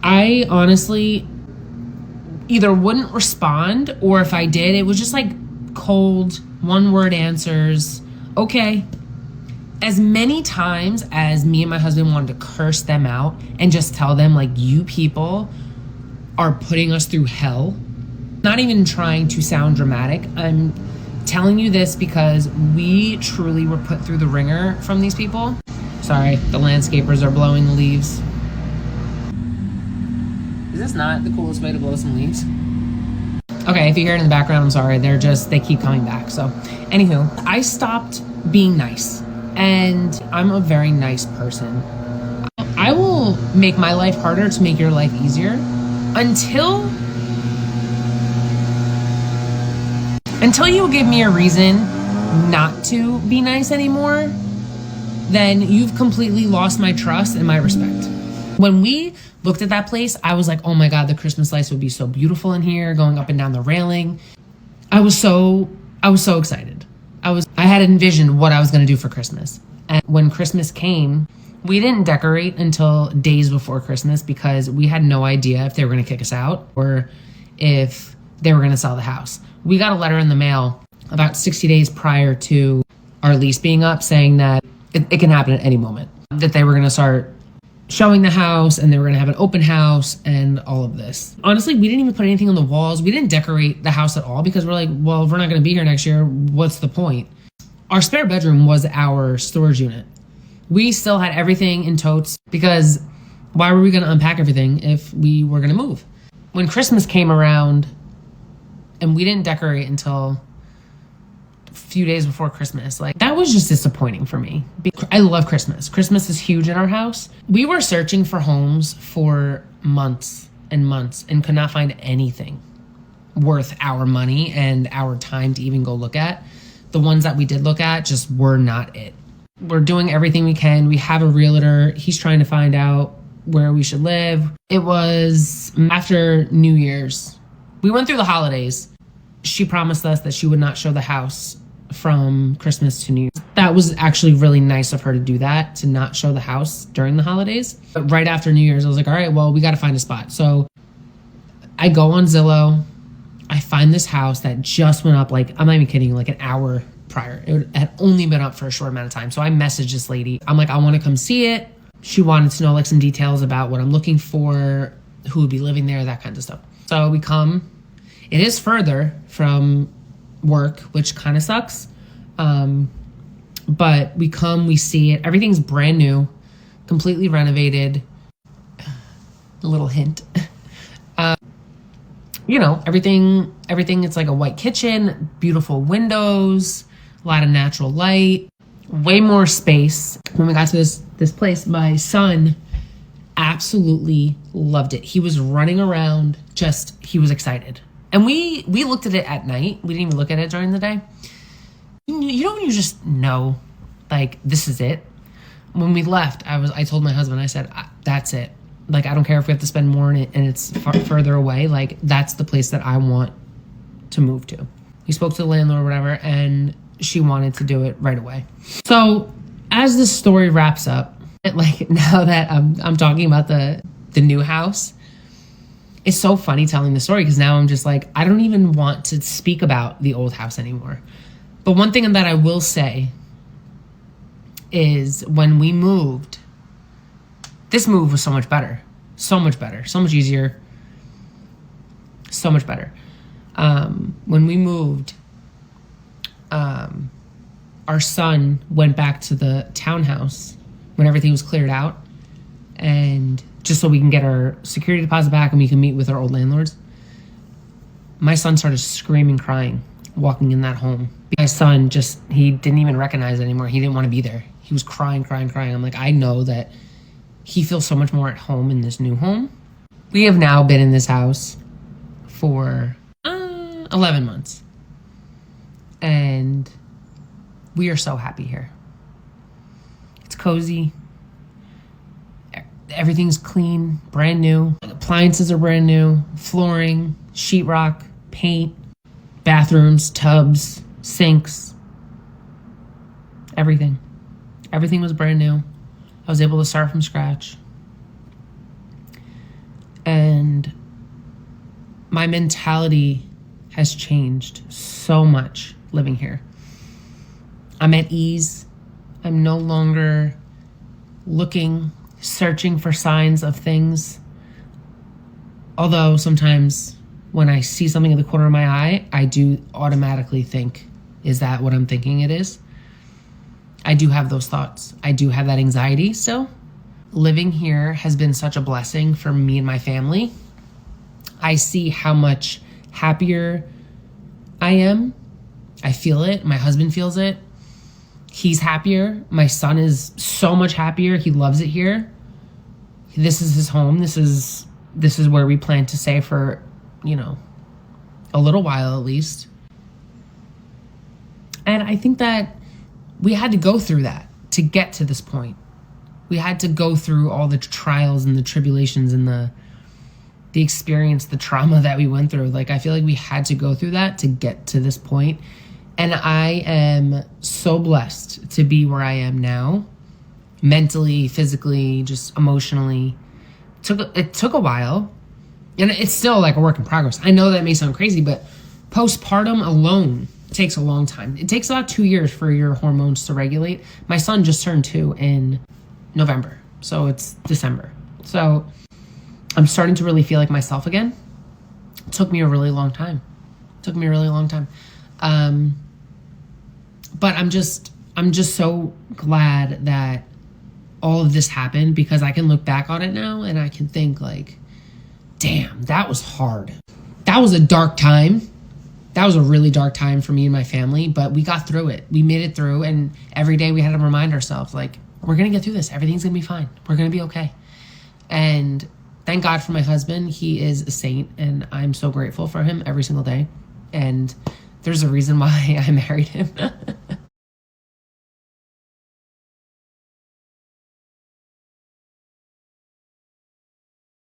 S1: I honestly either wouldn't respond, or if I did, it was just like cold, one-word answers. Okay. As many times as me and my husband wanted to curse them out and just tell them, like, you people are putting us through hell. Not even trying to sound dramatic. I'm telling you this because we truly were put through the ringer from these people. Sorry, the landscapers are blowing the leaves. Is this not the coolest way to blow some leaves? Okay, if you hear it in the background, I'm sorry. They keep coming back. So, anywho, I stopped being nice. And I'm a very nice person. I will make my life harder to make your life easier until Until you give me a reason not to be nice anymore, then you've completely lost my trust and my respect. When we looked at that place, I was like, oh my God, the Christmas lights would be so beautiful in here, going up and down the railing. I was so excited. I had envisioned what I was gonna do for Christmas. And when Christmas came, we didn't decorate until days before Christmas because we had no idea if they were gonna kick us out or if they were gonna sell the house. We got a letter in the mail about 60 days prior to our lease being up saying that it can happen at any moment, that they were gonna start showing the house and they were gonna have an open house and all of this. Honestly, we didn't even put anything on the walls. We didn't decorate the house at all because we're like, well, if we're not gonna be here next year, what's the point? Our spare bedroom was our storage unit. We still had everything in totes because why were we gonna unpack everything if we were gonna move? When Christmas came around and we didn't decorate until a few days before Christmas, like that was just disappointing for me. I love Christmas. Christmas is huge in our house. We were searching for homes for months and months and could not find anything worth our money and our time to even go look at. The ones that we did look at just were not it. We're doing everything we can. We have a realtor. He's trying to find out where we should live. It was after New Year's. We went through the holidays. She promised us that she would not show the house from Christmas to New Year's. That was actually really nice of her to do that, to not show the house during the holidays. But right after New Year's, I was like, all right, well, we got to find a spot. So I go on Zillow. I find this house that just went up, like, I'm not even kidding you, like an hour prior. It had only been up for a short amount of time. So I messaged this lady. I'm like, I want to come see it. She wanted to know like some details about what I'm looking for, who would be living there, that kind of stuff. So we come. It is further from work, which kind of sucks. But we come, we see it. Everything's brand new, completely renovated. A little hint. You know, everything, it's like a white kitchen, beautiful windows, a lot of natural light, way more space. When we got to this place, my son absolutely loved it. He was running around, he was excited. And we looked at it at night. We didn't even look at it during the day. You know when you just know, like, this is it? When we left, I told my husband, I said, that's it. Like, I don't care if we have to spend more in it and it's further away. Like, that's the place that I want to move to. We spoke to the landlord or whatever, and she wanted to do it right away. So as this story wraps up, like now that I'm talking about the new house, it's so funny telling the story because now I'm just like, I don't even want to speak about the old house anymore. But one thing that I will say is when we moved, this move was so much better, so much easier, so much better. When we moved, our son went back to the townhouse when everything was cleared out, and just so we can get our security deposit back and we can meet with our old landlords. My son started screaming, crying, walking in that home. My son he didn't even recognize it anymore. He didn't want to be there. He was crying. I'm like, I know that he feels so much more at home in this new home. We have now been in this house for 11 months. And we are so happy here. It's cozy. Everything's clean, brand new. Appliances are brand new. Flooring, sheetrock, paint, bathrooms, tubs, sinks. Everything. Everything was brand new. I was able to start from scratch. And my mentality has changed so much living here. I'm at ease. I'm no longer searching for signs of things. Although sometimes when I see something in the corner of my eye, I do automatically think, is that what I'm thinking it is? I do have those thoughts. I do have that anxiety still. Living here has been such a blessing for me and my family. I see how much happier I am. I feel it. My husband feels it. He's happier. My son is so much happier. He loves it here. This is his home. This is where we plan to stay for, a little while at least. And I think that we had to go through that to get to this point. We had to go through all the trials and the tribulations and the experience, the trauma that we went through. Like, I feel like we had to go through that to get to this point. And I am so blessed to be where I am now, mentally, physically, just emotionally. It took a while, and it's still like a work in progress. I know that may sound crazy, but postpartum alone takes a long time. It takes about 2 years for your hormones to regulate. My son just turned 2 in November, so it's December. So I'm starting to really feel like myself again. It took me a really long time. But I'm just so glad that all of this happened, because I can look back on it now and I can think like, damn, that was hard. That was a dark time. That was a really dark time for me and my family, but we got through it. We made it through, and every day we had to remind ourselves, like, we're going to get through this. Everything's going to be fine. We're going to be okay. And thank God for my husband. He is a saint, and I'm so grateful for him every single day. And there's a reason why I married him.